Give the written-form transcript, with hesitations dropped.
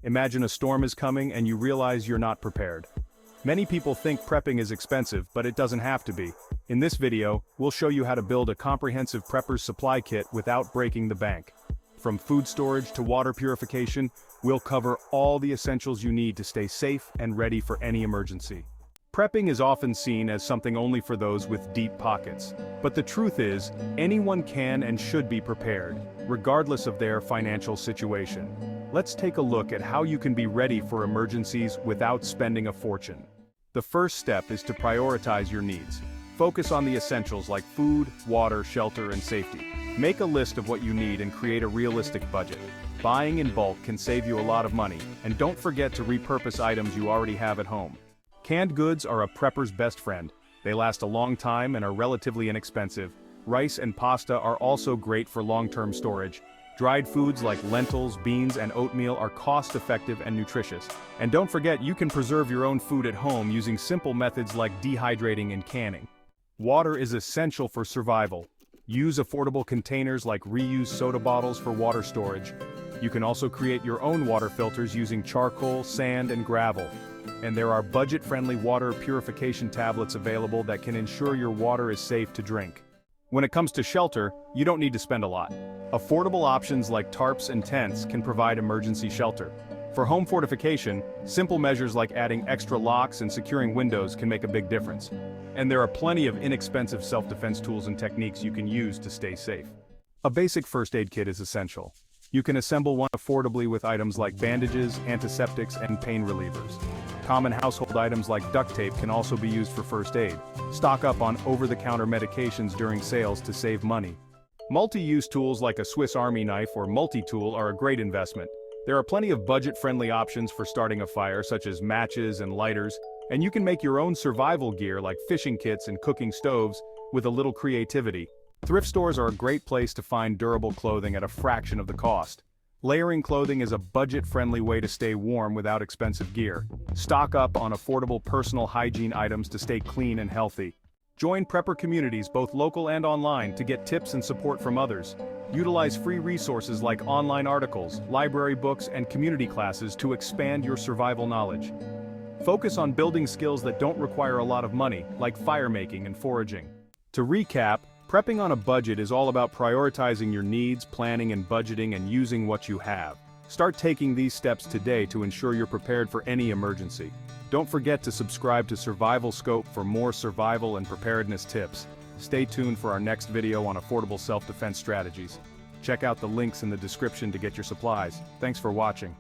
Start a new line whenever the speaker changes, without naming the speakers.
Imagine a storm is coming and you realize you're not prepared. Many people think prepping is expensive, but it doesn't have to be. In this video, we'll show you how to build a comprehensive prepper's supply kit without breaking the bank. From food storage to water purification, we'll cover all the essentials you need to stay safe and ready for any emergency. Prepping is often seen as something only for those with deep pockets. But the truth is, anyone can and should be prepared, regardless of their financial situation. Let's take a look at how you can be ready for emergencies without spending a fortune. The first step is to prioritize your needs. Focus on the essentials like food, water, shelter, and safety. Make a list of what you need and create a realistic budget. Buying in bulk can save you a lot of money, and don't forget to repurpose items you already have at home. Canned goods are a prepper's best friend. They last a long time and are relatively inexpensive. Rice and pasta are also great for long-term storage. Dried foods like lentils, beans, and oatmeal are cost-effective and nutritious. And don't forget, you can preserve your own food at home using simple methods like dehydrating and canning. Water is essential for survival. Use affordable containers like reused soda bottles for water storage. You can also create your own water filters using charcoal, sand, and gravel. And there are budget-friendly water purification tablets available that can ensure your water is safe to drink. When it comes to shelter, you don't need to spend a lot. Affordable options like tarps and tents can provide emergency shelter. For home fortification, simple measures like adding extra locks and securing windows can make a big difference. And there are plenty of inexpensive self-defense tools and techniques you can use to stay safe. A basic first aid kit is essential. You can assemble one affordably with items like bandages, antiseptics, and pain relievers. Common household items like duct tape can also be used for first aid. Stock up on over-the-counter medications during sales to save money. Multi-use tools like a Swiss Army knife or multi-tool are a great investment. There are plenty of budget-friendly options for starting a fire, such as matches and lighters, and you can make your own survival gear like fishing kits and cooking stoves with a little creativity. Thrift stores are a great place to find durable clothing at a fraction of the cost. Layering clothing is a budget-friendly way to stay warm without expensive gear. Stock up on affordable personal hygiene items to stay clean and healthy. Join prepper communities, both local and online, to get tips and support from others. Utilize free resources like online articles, library books, and community classes to expand your survival knowledge. Focus on building skills that don't require a lot of money, like firemaking and foraging. To recap, prepping on a budget is all about prioritizing your needs, planning and budgeting, and using what you have. Start taking these steps today to ensure you're prepared for any emergency. Don't forget to subscribe to SurvivalScope for more survival and preparedness tips. Stay tuned for our next video on affordable self-defense strategies. Check out the links in the description to get your supplies. Thanks for watching.